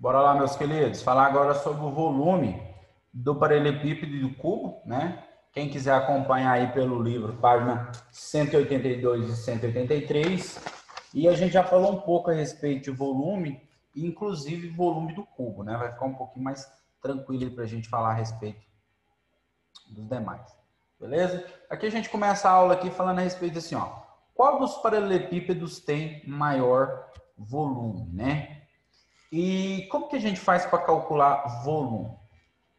Bora lá, meus queridos, falar agora sobre o volume do paralelepípedo e do cubo, né? Quem quiser acompanhar aí pelo livro, página 182 e 183. E a gente já falou um pouco a respeito de volume, inclusive volume do cubo, né? Vai ficar um pouquinho mais tranquilo para a gente falar a respeito dos demais. Beleza? Aqui a gente começa a aula aqui falando a respeito assim, ó. Qual dos paralelepípedos tem maior volume, né? E como que a gente faz para calcular volume?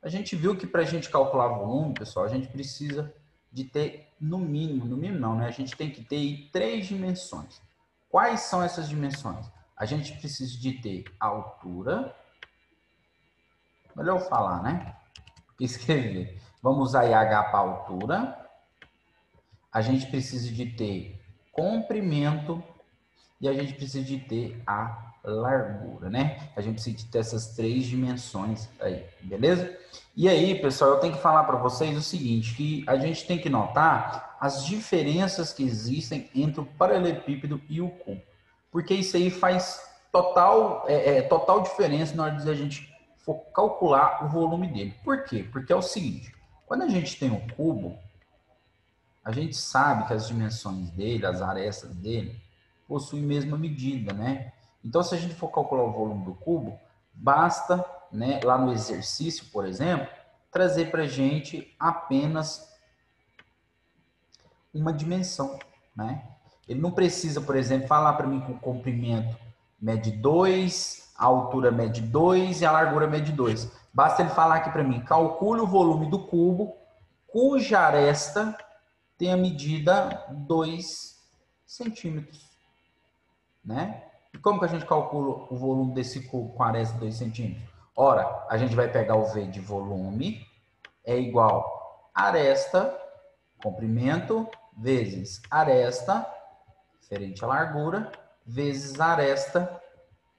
A gente viu que para a gente calcular volume, pessoal, a gente precisa de ter no mínimo não, né? A gente tem que ter três dimensões. Quais são essas dimensões? A gente precisa de ter a altura, melhor eu falar, né? Porque escrever. Vamos usar IH para altura. A gente precisa de ter comprimento e a gente precisa de ter a largura, né? A gente precisa de ter essas três dimensões aí, beleza? E aí, pessoal, eu tenho que falar para vocês o seguinte, que a gente tem que notar as diferenças que existem entre o paralelepípedo e o cubo, porque isso aí faz total diferença na hora de a gente for calcular o volume dele. Por quê? Porque é o seguinte, quando a gente tem um cubo, a gente sabe que as dimensões dele, as arestas dele, possuem a mesma medida, né? Então, se a gente for calcular o volume do cubo, basta, né, lá no exercício, por exemplo, trazer para a gente apenas uma dimensão, né? Ele não precisa, por exemplo, falar para mim que o comprimento mede 2, a altura mede 2 e a largura mede 2. Basta ele falar aqui para mim, calcule o volume do cubo, cuja aresta tem a medida 2 centímetros, né? E como que a gente calcula o volume desse cubo com aresta 2 centímetros? Ora, a gente vai pegar o V de volume, é igual aresta, comprimento, vezes aresta, referente à largura, vezes aresta,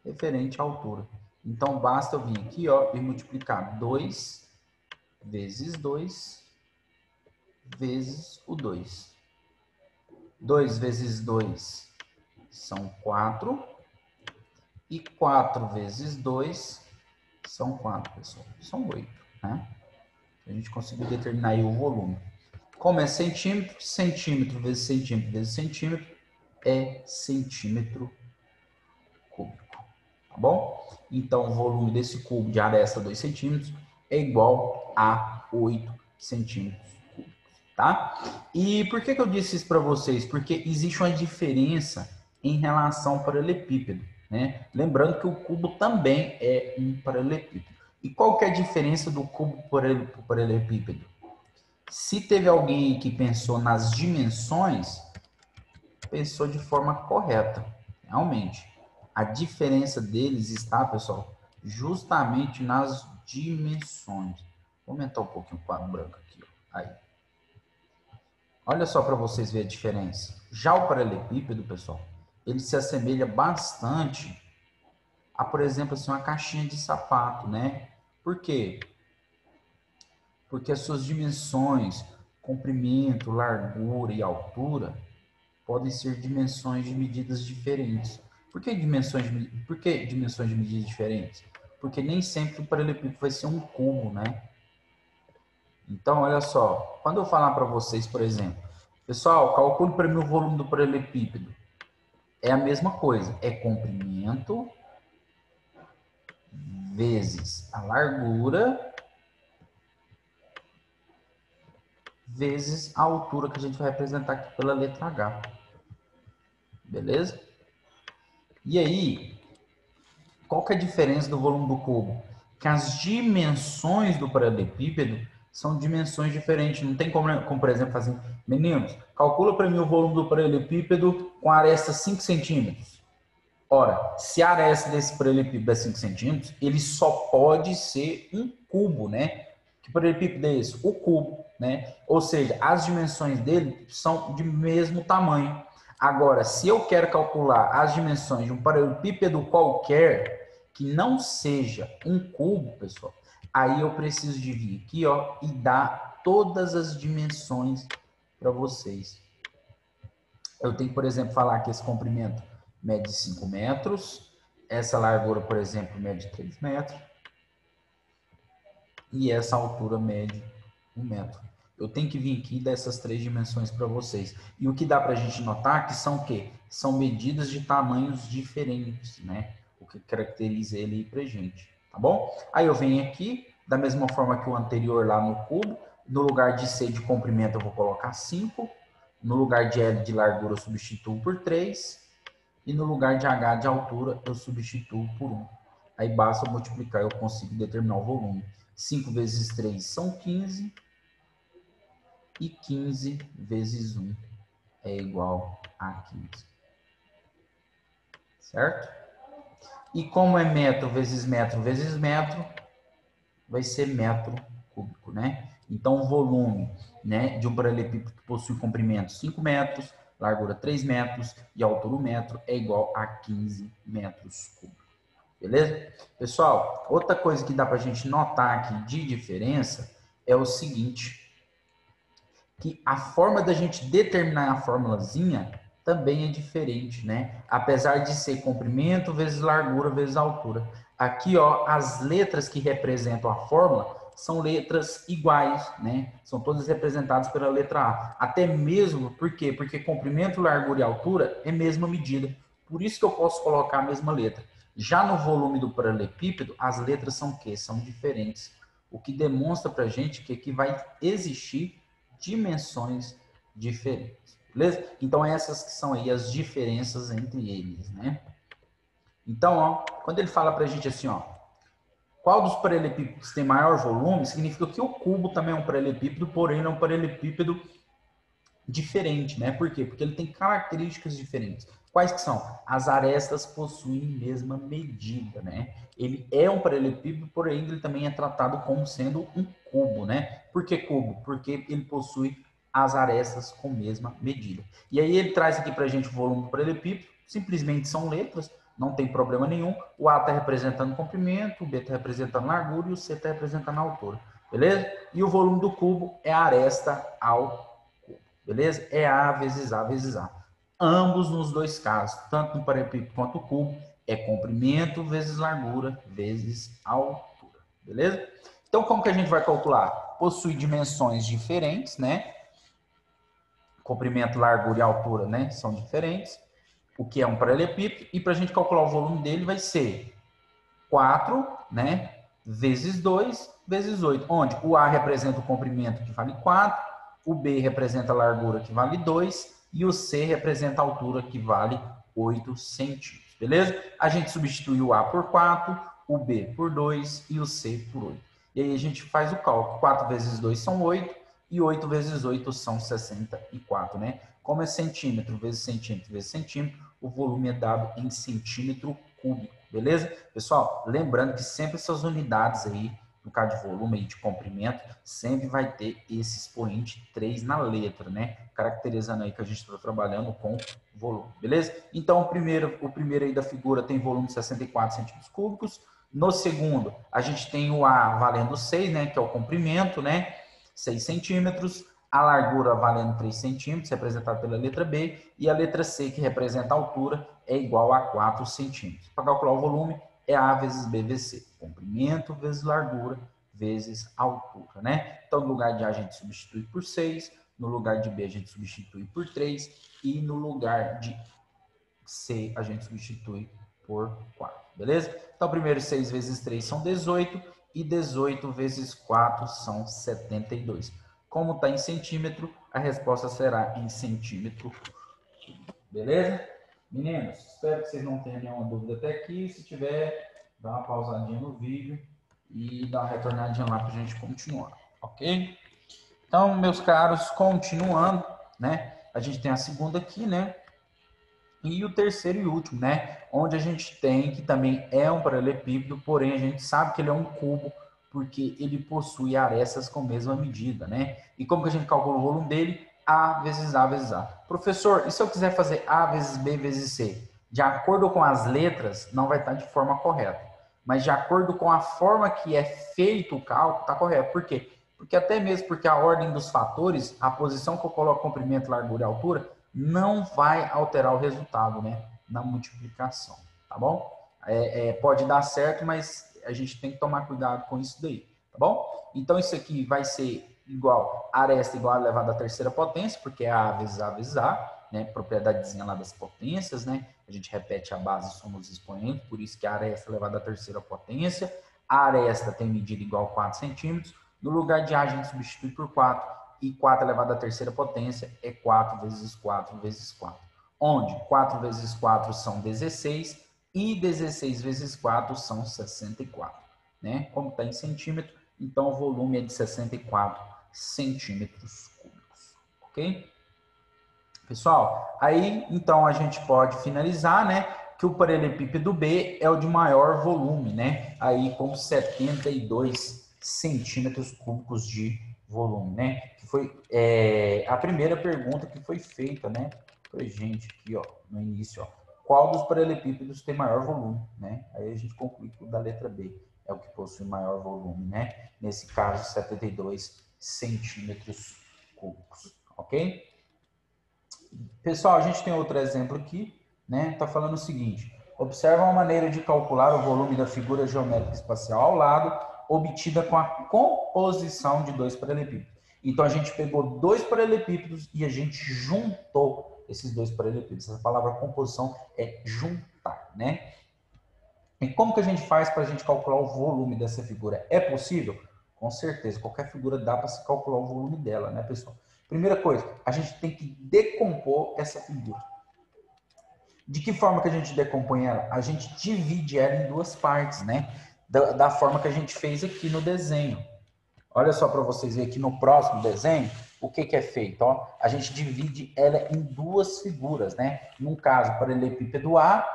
referente à altura. Então, basta eu vir aqui, ó, e multiplicar 2 vezes 2 vezes o 2. 2 vezes 2 são 4. E 4 vezes 2 são 4, pessoal. São 8, né? A gente conseguiu determinar aí o volume. Como é centímetro, centímetro vezes centímetro vezes centímetro é centímetro cúbico. Tá bom? Então, o volume desse cubo de aresta 2 centímetros é igual a 8 centímetros cúbicos. Tá? E por que eu disse isso para vocês? Porque existe uma diferença em relação ao paralelepípedo, né? Lembrando que o cubo também é um paralelepípedo. E qual que é a diferença do cubo para o paralelepípedo? Se teve alguém que pensou nas dimensões, pensou de forma correta, realmente. A diferença deles está, pessoal, justamente nas dimensões. Vou aumentar um pouquinho o quadro branco aqui. Ó. Aí. Olha só para vocês verem a diferença. Já o paralelepípedo, pessoal, ele se assemelha bastante a, por exemplo, assim, uma caixinha de sapato, né? Por quê? Porque as suas dimensões, comprimento, largura e altura, podem ser dimensões de medidas diferentes. Por que dimensões de medidas diferentes? Porque nem sempre o paralelepípedo vai ser um cubo, né? Então, olha só, quando eu falar para vocês, por exemplo, pessoal, calcule para mim o volume do paralelepípedo. É a mesma coisa, é comprimento vezes a largura vezes a altura que a gente vai representar aqui pela letra H. Beleza? E aí, qual que é a diferença do volume do cubo? Que as dimensões do paralelepípedo são dimensões diferentes. Não tem como por exemplo, fazer... Meninos, calcula para mim o volume do paralelepípedo com aresta 5 centímetros. Ora, se a aresta desse paralelepípedo é 5 centímetros, ele só pode ser um cubo, né? Que paralelepípedo é esse? O cubo, né? Ou seja, as dimensões dele são de mesmo tamanho. Agora, se eu quero calcular as dimensões de um paralelepípedo qualquer que não seja um cubo, pessoal, aí eu preciso de vir aqui, ó, e dar todas as dimensões para vocês. Eu tenho que, por exemplo, falar que esse comprimento mede 5 metros, essa largura, por exemplo, mede 3 metros. E essa altura mede 1 metro. Eu tenho que vir aqui dessas 3 dimensões para vocês. E o que dá para a gente notar que são o quê? São medidas de tamanhos diferentes, né? O que caracteriza ele para a gente, tá bom? Aí eu venho aqui, da mesma forma que o anterior lá no cubo, no lugar de C de comprimento eu vou colocar 5, no lugar de L de largura eu substituo por 3, e no lugar de H de altura eu substituo por 1. Aí basta eu multiplicar, eu consigo determinar o volume. 5 vezes 3 são 15, e 15 vezes 1 é igual a 15. Certo? E como é metro vezes metro vezes metro, vai ser metro cúbico, né? Então, o volume, né, de um paralelepípedo que possui comprimento 5 metros, largura 3 metros e altura 1 metro é igual a 15 metros cúbicos. Beleza? Pessoal, outra coisa que dá para a gente notar aqui de diferença é o seguinte, que a forma da gente determinar a formulazinha também é diferente, né? Apesar de ser comprimento vezes largura vezes altura. Aqui, ó, as letras que representam a fórmula são letras iguais, né? São todas representadas pela letra A. Até mesmo, por quê? Porque comprimento, largura e altura é mesma medida. Por isso que eu posso colocar a mesma letra. Já no volume do paralelepípedo, as letras são o quê? São diferentes. O que demonstra pra gente que aqui vai existir dimensões diferentes, beleza? Então essas que são aí as diferenças entre eles, né? Então, ó, quando ele fala pra gente assim, ó, qual dos paralelepípedos tem maior volume, significa que o cubo também é um paralelepípedo, porém ele é um paralelepípedo diferente, né? Por quê? Porque ele tem características diferentes. Quais que são? As arestas possuem mesma medida, né? Ele é um paralelepípedo, porém ele também é tratado como sendo um cubo, né? Por que cubo? Porque ele possui as arestas com mesma medida. E aí ele traz aqui para a gente o volume do paralelepípedo, simplesmente são letras, não tem problema nenhum. O A está representando comprimento, o B está representando largura e o C está representando altura, beleza? E o volume do cubo é a aresta ao beleza? É A vezes A vezes A. Ambos nos dois casos, tanto no paralelepípedo quanto no cubo, é comprimento vezes largura vezes altura, beleza? Então, como que a gente vai calcular? Possui dimensões diferentes, né? Comprimento, largura e altura, né? São diferentes. O que é um paralelepípedo. E para a gente calcular o volume dele vai ser 4, né? Vezes 2 vezes 8. Onde o A representa o comprimento, que vale 4. O B representa a largura, que vale 2. E o C representa a altura, que vale 8 centímetros. Beleza? A gente substitui o A por 4, o B por 2 e o C por 8. E aí a gente faz o cálculo. 4 vezes 2 são 8 e 8 vezes 8 são 64, né? Como é centímetro vezes centímetro, o volume é dado em centímetro cúbico, beleza? Pessoal, lembrando que sempre essas unidades aí, no caso de volume e de comprimento, sempre vai ter esse expoente 3 na letra, né? Caracterizando aí que a gente está trabalhando com volume, beleza? Então, o primeiro aí da figura tem volume de 64 centímetros cúbicos. No segundo, a gente tem o A valendo 6, né? Que é o comprimento, né? 6 centímetros. A largura valendo 3 centímetros, representada pela letra B, e a letra C, que representa a altura, é igual a 4 centímetros. Para calcular o volume, é A vezes B vezes C. Comprimento vezes largura vezes altura, né? Então, no lugar de A, a gente substitui por 6, no lugar de B, a gente substitui por 3, e no lugar de C, a gente substitui por 4, beleza? Então, primeiro 6 vezes 3 são 18, e 18 vezes 4 são 72. Como está em centímetro, a resposta será em centímetro. Beleza? Meninos, espero que vocês não tenham nenhuma dúvida até aqui. Se tiver, dá uma pausadinha no vídeo e dá uma retornadinha lá para a gente continuar, ok? Então, meus caros, continuando, né? A gente tem a segunda aqui, né? E o terceiro e último, né? Onde a gente tem que também é um paralelepípedo, porém a gente sabe que ele é um cubo porque ele possui arestas com a mesma medida, né? E como que a gente calcula o volume dele? A vezes A vezes A. Professor, e se eu quiser fazer A vezes B vezes C? De acordo com as letras, não vai estar de forma correta. Mas de acordo com a forma que é feito o cálculo, está correto. Por quê? Porque até mesmo porque a ordem dos fatores, a posição que eu coloco comprimento, largura e altura, não vai alterar o resultado, né? Na multiplicação, tá bom? Pode dar certo, mas a gente tem que tomar cuidado com isso daí, tá bom? Então, isso aqui vai ser igual, aresta igual a elevado à terceira potência, porque é A vezes A, né? Propriedadezinha lá das potências, né? A gente repete a base, somos expoentes, por isso que a aresta elevado à terceira potência. A aresta tem medida igual a 4 centímetros. No lugar de A, a gente substitui por 4, e 4 elevado à terceira potência é 4 vezes 4 vezes 4. Onde 4 vezes 4 são 16, e 16 vezes 4 são 64, né? Como está em centímetro, então o volume é de 64 centímetros cúbicos, ok? Pessoal, aí então a gente pode finalizar, né? Que o paralelepípedo B é o de maior volume, né? Aí com 72 centímetros cúbicos de volume, né? Que foi a primeira pergunta que foi feita, né? Pra gente aqui, ó, no início, ó. Qual dos paralelepípedos tem maior volume, né? Aí a gente conclui que o da letra B é o que possui maior volume, né? Nesse caso, 72 centímetros cúbicos, ok? Pessoal, a gente tem outro exemplo aqui, né? Tá falando o seguinte: observa uma maneira de calcular o volume da figura geométrica espacial ao lado, obtida com a composição de dois paralelepípedos. Então a gente pegou dois paralelepípedos e a gente juntou esses dois paralelepípedos. Essa palavra composição é juntar, né? E como que a gente faz para a gente calcular o volume dessa figura? É possível? Com certeza, qualquer figura dá para se calcular o volume dela, né, pessoal? Primeira coisa, a gente tem que decompor essa figura. De que forma que a gente decompõe ela? A gente divide ela em duas partes, né? Da forma que a gente fez aqui no desenho. Olha só para vocês verem aqui no próximo desenho, o que é feito, ó? A gente divide ela em duas figuras, né? Num caso, o paralelepípedo A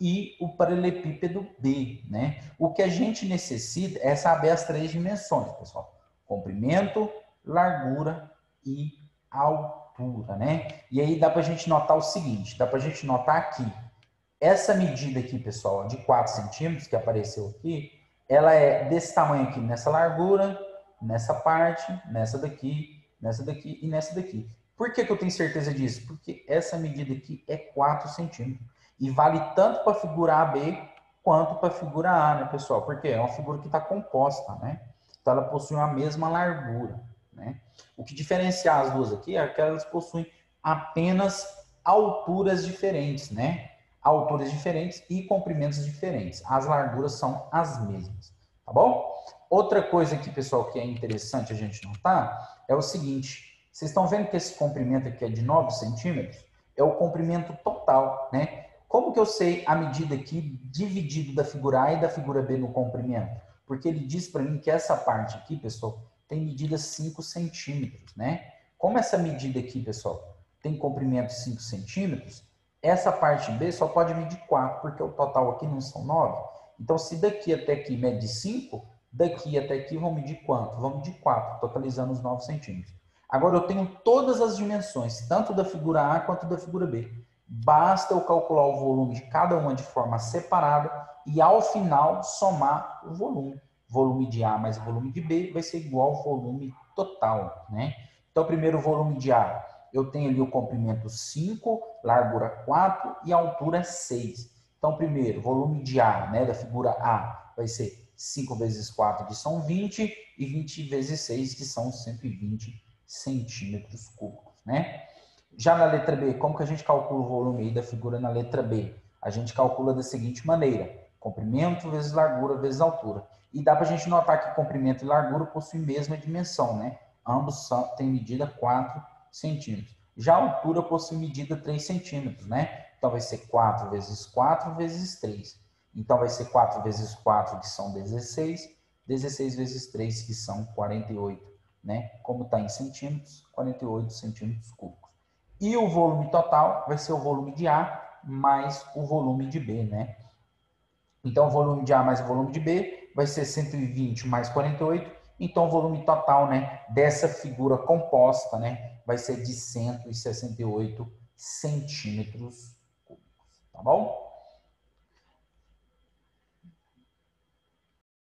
e o paralelepípedo B, né? O que a gente necessita é saber as três dimensões, pessoal. Comprimento, largura e altura, né? E aí dá para a gente notar o seguinte, dá para a gente notar aqui, essa medida aqui, pessoal, de 4 centímetros que apareceu aqui, ela é desse tamanho aqui, nessa largura, nessa parte, nessa daqui e nessa daqui. Por que eu tenho certeza disso? Porque essa medida aqui é 4 centímetros. E vale tanto para a figura AB quanto para a figura A, né, pessoal? Porque é uma figura que está composta, né? Então ela possui a mesma largura, né? O que diferencia as duas aqui é que elas possuem apenas alturas diferentes, né? Alturas diferentes e comprimentos diferentes. As larguras são as mesmas, tá bom? Outra coisa aqui, pessoal, que é interessante a gente notar é o seguinte: vocês estão vendo que esse comprimento aqui é de 9 centímetros? É o comprimento total, né? Como que eu sei a medida aqui dividido da figura A e da figura B no comprimento? Porque ele diz para mim que essa parte aqui, pessoal, tem medida 5 centímetros, né? Como essa medida aqui, pessoal, tem comprimento 5 centímetros, essa parte B só pode medir 4, porque o total aqui não são 9. Então, se daqui até aqui mede 5, daqui até aqui vão medir quanto? Vão medir 4, totalizando os 9 centímetros. Agora, eu tenho todas as dimensões, tanto da figura A quanto da figura B. Basta eu calcular o volume de cada uma de forma separada e, ao final, somar o volume. Volume de A mais volume de B vai ser igual ao volume total, né? Então, primeiro, o volume de A, eu tenho ali o comprimento 5, largura 4 e altura 6. Então, primeiro, volume de A, né, da figura A, vai ser 5 vezes 4, que são 20, e 20 vezes 6, que são 120 centímetros cúbicos, né? Já na letra B, como que a gente calcula o volume aí da figura na letra B? A gente calcula da seguinte maneira: comprimento vezes largura vezes altura. E dá para a gente notar que comprimento e largura possuem a mesma dimensão, né? Ambos têm medida 4 centímetros. Já a altura possui medida 3 centímetros, né? Então vai ser 4 vezes 4 vezes 3. Então vai ser 4 vezes 4, que são 16, 16 vezes 3, que são 48, né? Como está em centímetros, 48 centímetros cúbicos. E o volume total vai ser o volume de A mais o volume de B, né? Então, o volume de A mais o volume de B vai ser 120 mais 48. Então, o volume total, né, dessa figura composta, né, vai ser de 168 centímetros cúbicos, tá bom?